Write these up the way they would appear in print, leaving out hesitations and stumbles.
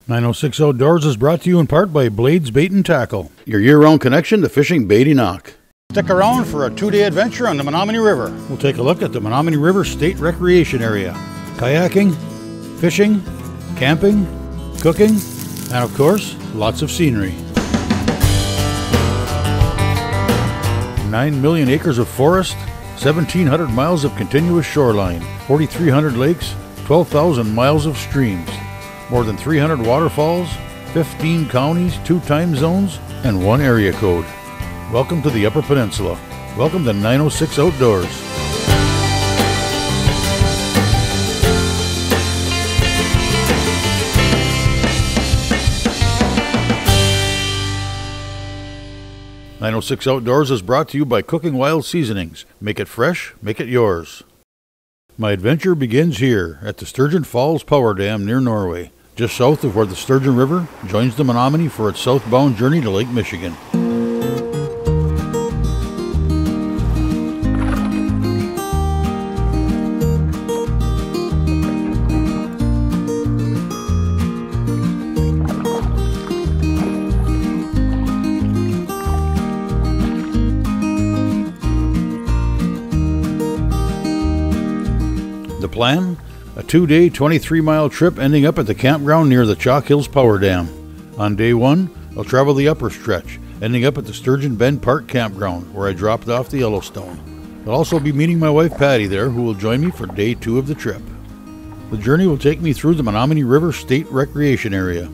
906 Outdoors is brought to you in part by Blades Bait and Tackle, your year-round connection to fishing bait enoch. Stick around for a 2-day adventure on the Menominee River. We'll take a look at the Menominee River State Recreation Area. Kayaking, fishing, camping, cooking, and of course, lots of scenery. 9 million acres of forest, 1,700 miles of continuous shoreline, 4,300 lakes, 12,000 miles of streams, more than 300 waterfalls, 15 counties, 2 time zones, and 1 area code. Welcome to the Upper Peninsula. Welcome to 906 Outdoors. "906 Outdoors" is brought to you by Cooking Wild Seasonings. Make it fresh, make it yours. My adventure begins here at the Sturgeon Falls Power Dam near Norway, just south of where the Sturgeon River joins the Menominee for its southbound journey to Lake Michigan. The plan? A 2-day, 23-mile trip ending up at the campground near the Chalk Hills Power Dam. On day 1, I'll travel the upper stretch, ending up at the Sturgeon Bend Park Campground, where I dropped off the Yellowstone. I'll also be meeting my wife Patty there, who will join me for day 2 of the trip. The journey will take me through the Menominee River State Recreation Area.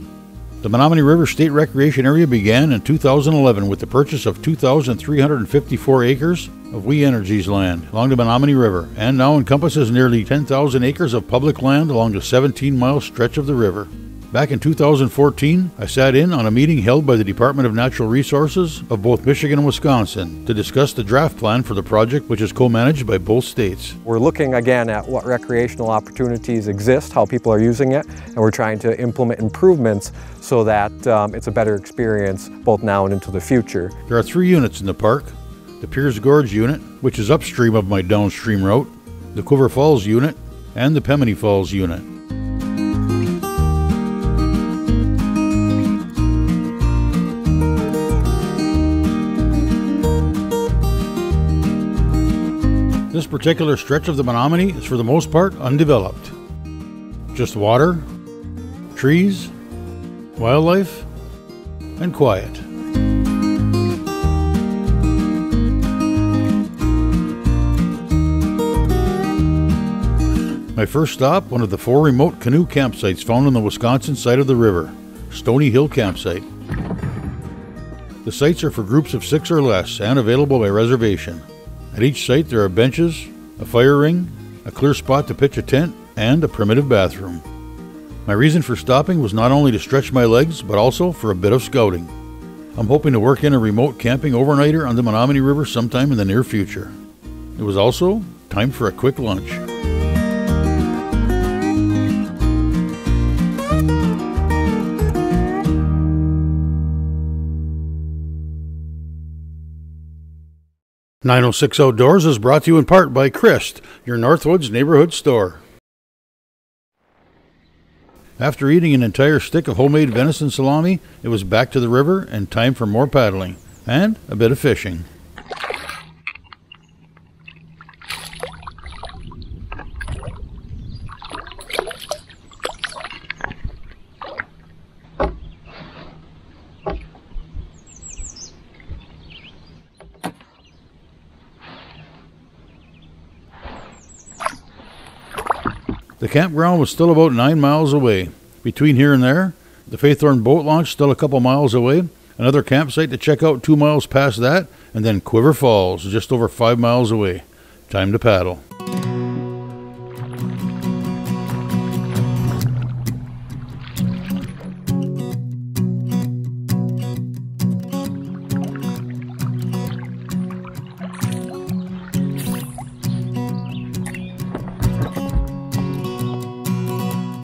The Menominee River State Recreation Area began in 2011 with the purchase of 2,354 acres of We Energies land along the Menominee River, and now encompasses nearly 10,000 acres of public land along the 17-mile stretch of the river. Back in 2014, I sat in on a meeting held by the Department of Natural Resources of both Michigan and Wisconsin to discuss the draft plan for the project, which is co-managed by both states. We're looking again at what recreational opportunities exist, how people are using it, and we're trying to implement improvements so that it's a better experience both now and into the future. There are 3 units in the park: the Piers Gorge unit, which is upstream of my downstream route, the Quiver Falls unit, and the Menominee Falls unit. This particular stretch of the Menominee is for the most part undeveloped. Just water, trees, wildlife, and quiet. My first stop, one of the 4 remote canoe campsites found on the Wisconsin side of the river, Stony Hill Campsite. The sites are for groups of 6 or less and available by reservation. At each site there are benches, a fire ring, a clear spot to pitch a tent, and a primitive bathroom. My reason for stopping was not only to stretch my legs, but also for a bit of scouting. I'm hoping to work in a remote camping overnighter on the Menominee River sometime in the near future. It was also time for a quick lunch. "906 Outdoors" is brought to you in part by Christ, your Northwoods neighborhood store. After eating an entire stick of homemade venison salami, it was back to the river and time for more paddling and a bit of fishing. The campground was still about 9 miles away. Between here and there, the Faithorn boat launch still a couple miles away, another campsite to check out 2 miles past that, and then Quiver Falls just over 5 miles away. Time to paddle.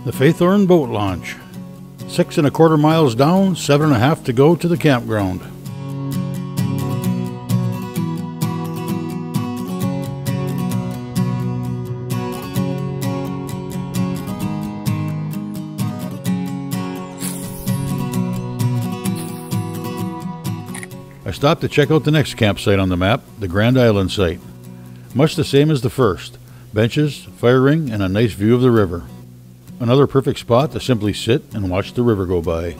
The Faithorn boat launch. 6 1/4 miles down, 7 1/2 to go to the campground. I stopped to check out the next campsite on the map, the Grand Island site. Much the same as the first. Benches, fire ring, and a nice view of the river. Another perfect spot to simply sit and watch the river go by.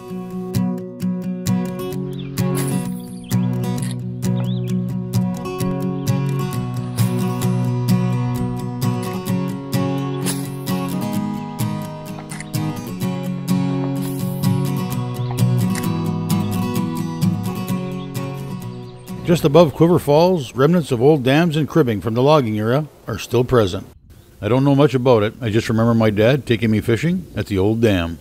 Just above Quiver Falls, remnants of old dams and cribbing from the logging era are still present. I don't know much about it, I just remember my dad taking me fishing at the old dam.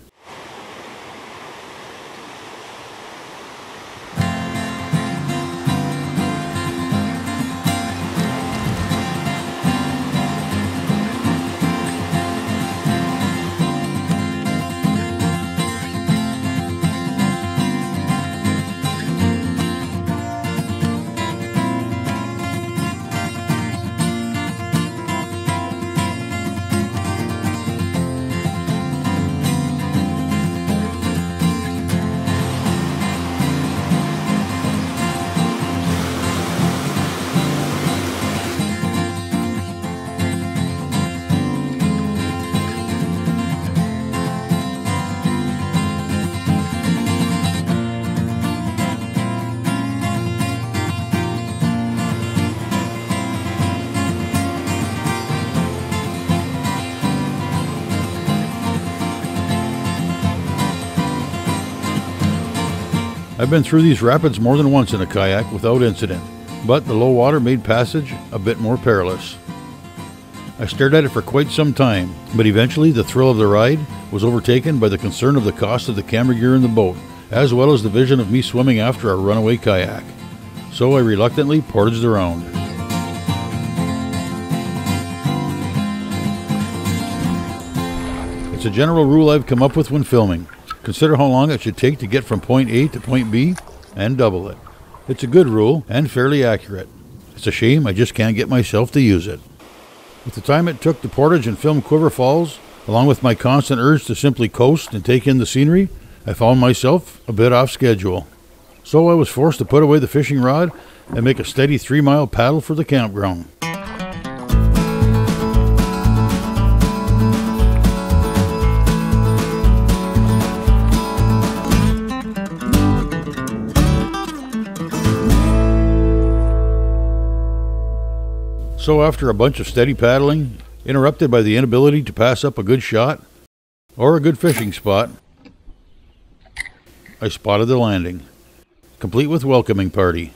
I've been through these rapids more than once in a kayak without incident, but the low water made passage a bit more perilous. I stared at it for quite some time, but eventually the thrill of the ride was overtaken by the concern of the cost of the camera gear in the boat, as well as the vision of me swimming after our runaway kayak. So I reluctantly portaged around. It's a general rule I've come up with when filming. Consider how long it should take to get from point A to point B, and double it. It's a good rule, and fairly accurate. It's a shame I just can't get myself to use it. With the time it took to portage and film Quiver Falls, along with my constant urge to simply coast and take in the scenery, I found myself a bit off schedule. So I was forced to put away the fishing rod and make a steady 3-mile paddle for the campground. So after a bunch of steady paddling, interrupted by the inability to pass up a good shot or a good fishing spot, I spotted the landing, complete with welcoming party.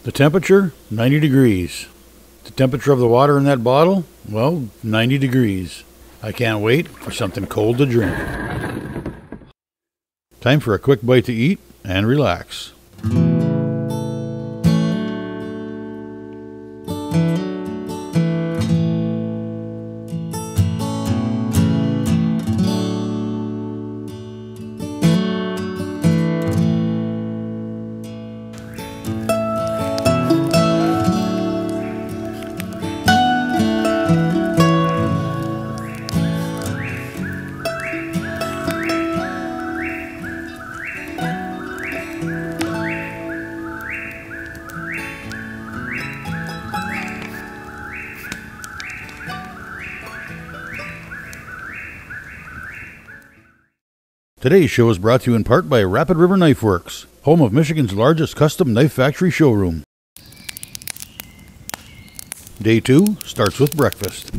The temperature, 90 degrees. The temperature of the water in that bottle, well, 90 degrees. I can't wait for something cold to drink. Time for a quick bite to eat and relax. Today's show is brought to you in part by Rapid River Knife Works, home of Michigan's largest custom knife factory showroom. Day 2 starts with breakfast.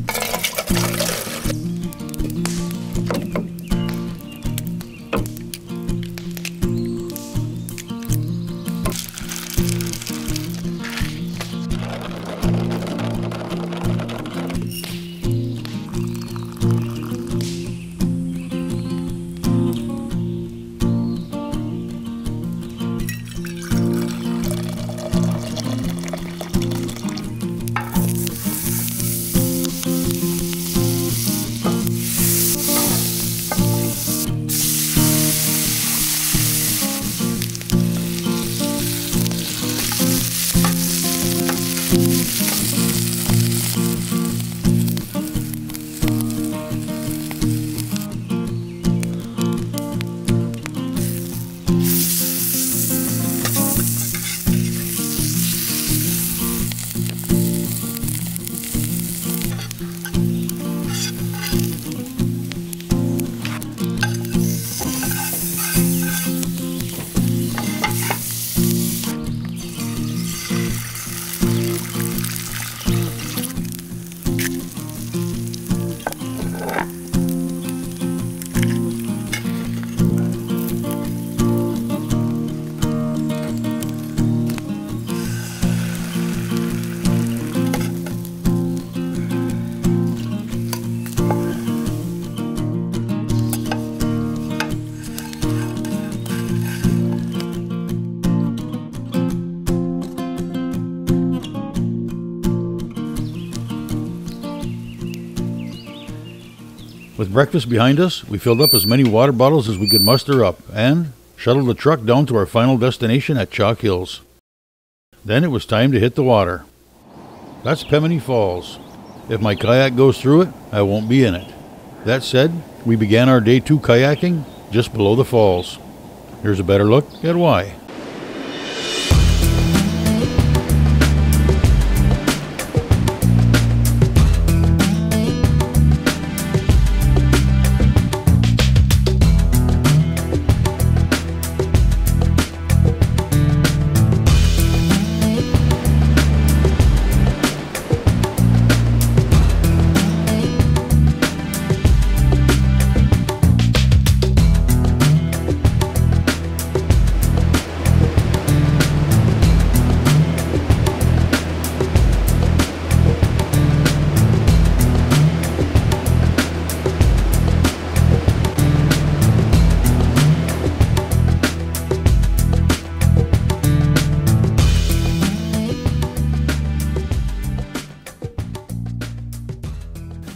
With breakfast behind us, we filled up as many water bottles as we could muster up and shuttled the truck down to our final destination at Chalk Hills. Then it was time to hit the water. That's Menominee Falls. If my kayak goes through it, I won't be in it. That said, we began our day 2 kayaking just below the falls. Here's a better look at why.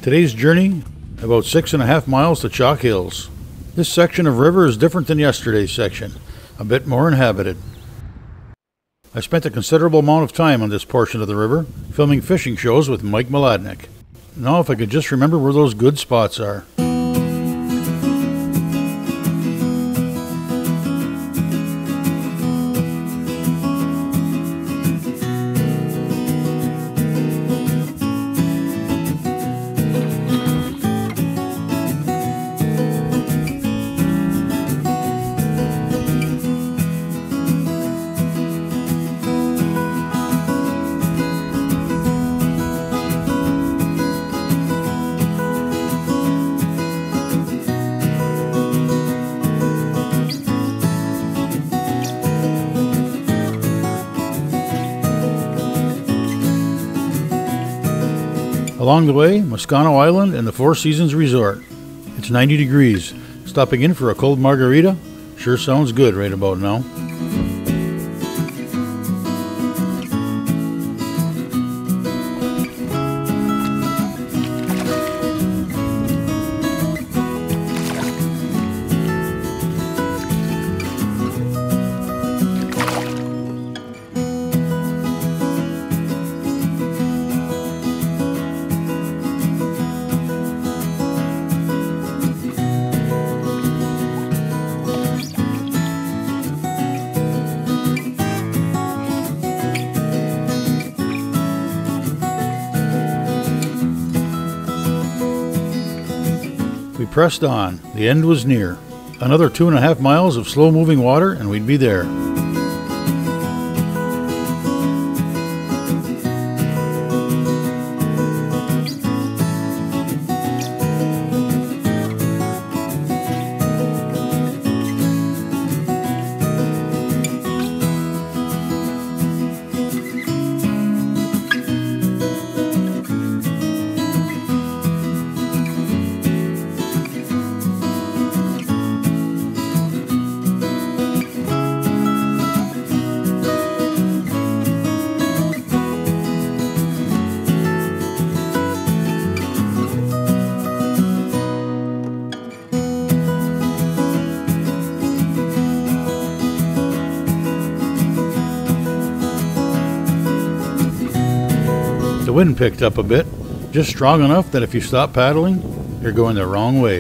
Today's journey, about 6.5 miles to Chalk Hills. This section of river is different than yesterday's section, a bit more inhabited. I spent a considerable amount of time on this portion of the river, filming fishing shows with Mike Mladnick. Now if I could just remember where those good spots are. Along the way, Moscano Island and the Four Seasons Resort. It's 90 degrees. Stopping in for a cold margarita sure sounds good right about now. We pressed on. The end was near. Another 2.5 miles of slow-moving water and we'd be there. The wind picked up a bit, just strong enough that if you stop paddling, you're going the wrong way.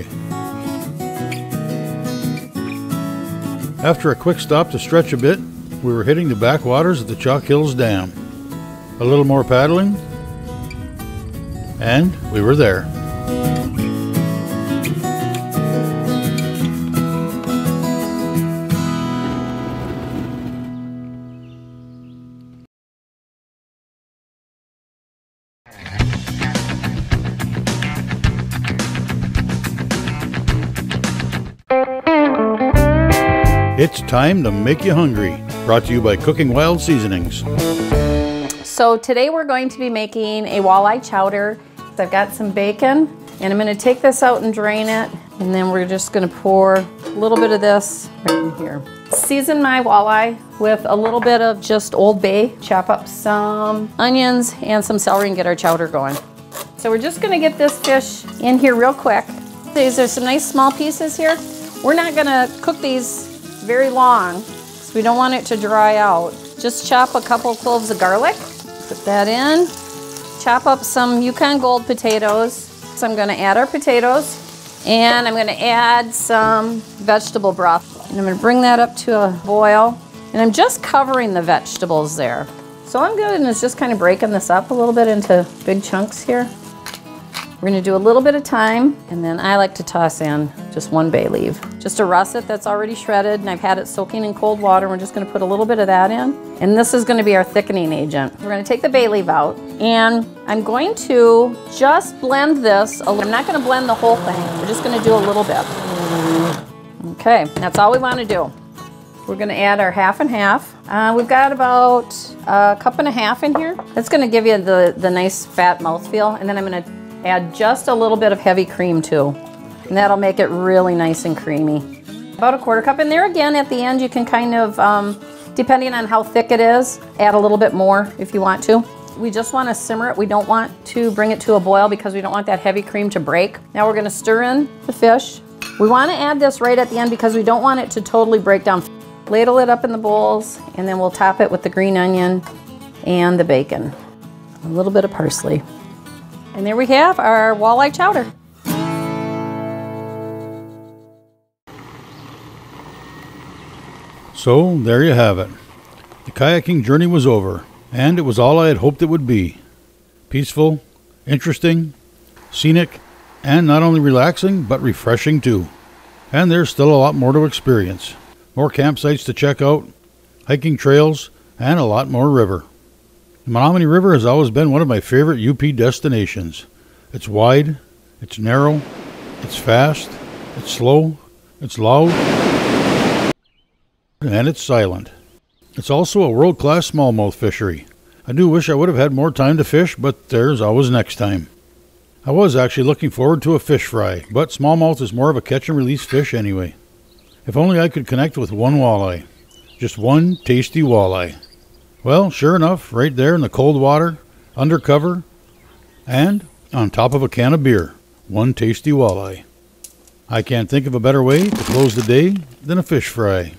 After a quick stop to stretch a bit, we were hitting the backwaters of the Chalk Hills Dam. A little more paddling, and we were there. It's time to make you hungry. Brought to you by Cooking Wild Seasonings. So today we're going to be making a walleye chowder. I've got some bacon and I'm going to take this out and drain it, and then we're just going to pour a little bit of this right in here. Season my walleye with a little bit of just Old Bay. Chop up some onions and some celery and get our chowder going. So we're just going to get this fish in here real quick. these. There's some nice small pieces here. We're not gonna cook these very long, so we don't want it to dry out. Just chop a couple cloves of garlic, put that in. Chop up some Yukon Gold potatoes. So I'm gonna add our potatoes, and I'm gonna add some vegetable broth. And I'm gonna bring that up to a boil, and I'm just covering the vegetables there. So I'm good, and it's just kind of breaking this up a little bit into big chunks here. We're gonna do a little bit of thyme, and then I like to toss in just 1 bay leaf. Just a russet that's already shredded, and I've had it soaking in cold water. We're just gonna put a little bit of that in. And this is gonna be our thickening agent. We're gonna take the bay leaf out, and I'm going to just blend this. I'm not gonna blend the whole thing. We're just gonna do a little bit. Okay, that's all we wanna do. We're gonna add our half and half. We've got about 1.5 cups in here. That's gonna give you the nice fat mouthfeel. And then I'm gonna add just a little bit of heavy cream too. And that'll make it really nice and creamy. About 1/4 cup. And there again, at the end, you can kind of, depending on how thick it is, add a little bit more if you want to. We just wanna simmer it. We don't want to bring it to a boil because we don't want that heavy cream to break. Now we're gonna stir in the fish. We wanna add this right at the end because we don't want it to totally break down. Ladle it up in the bowls, and then we'll top it with the green onion and the bacon. A little bit of parsley. And there we have our walleye chowder. So, there you have it. The kayaking journey was over, and it was all I had hoped it would be. Peaceful, interesting, scenic, and not only relaxing, but refreshing too. And there's still a lot more to experience. More campsites to check out, hiking trails, and a lot more river. The Menominee River has always been one of my favorite UP destinations. It's wide, it's narrow, it's fast, it's slow, it's loud, and it's silent. It's also a world-class smallmouth fishery. I do wish I would have had more time to fish, but there's always next time. I was actually looking forward to a fish fry, but smallmouth is more of a catch-and-release fish anyway. If only I could connect with one walleye. Just one tasty walleye. Well, sure enough, right there in the cold water, under cover, and on top of a can of beer, one tasty walleye. I can't think of a better way to close the day than a fish fry.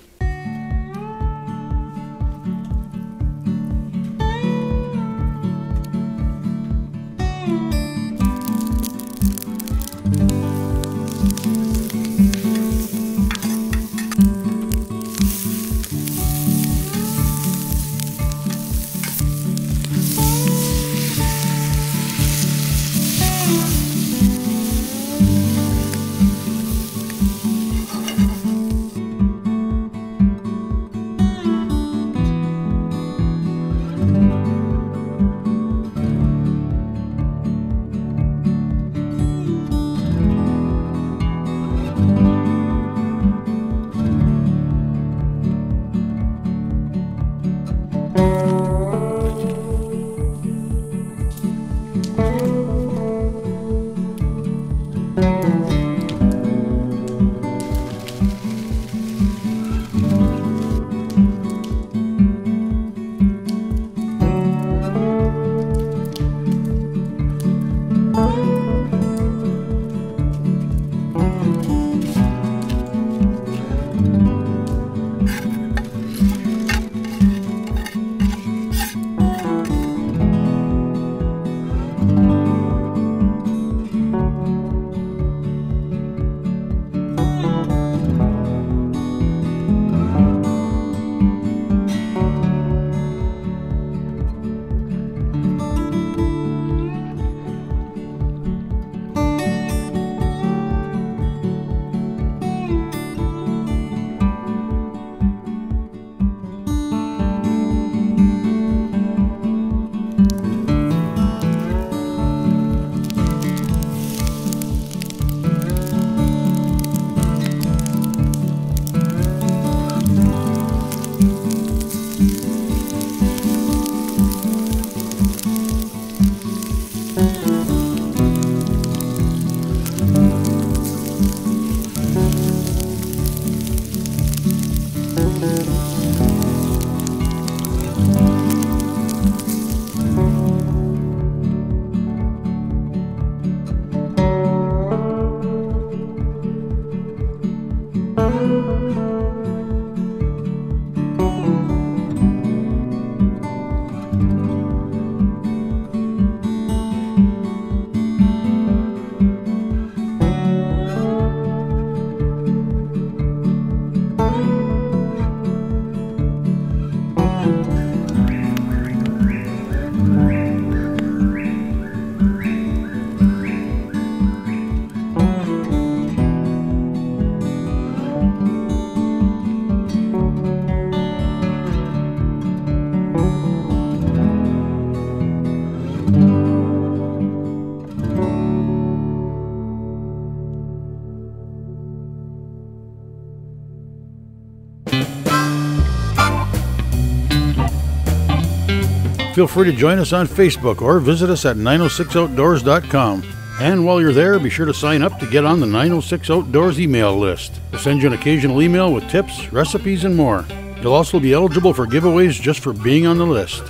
Feel free to join us on Facebook or visit us at 906outdoors.com. And while you're there, be sure to sign up to get on the 906 Outdoors email list. We'll send you an occasional email with tips, recipes, and more. You'll also be eligible for giveaways just for being on the list.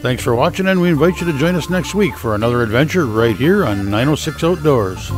Thanks for watching, and we invite you to join us next week for another adventure right here on 906 Outdoors.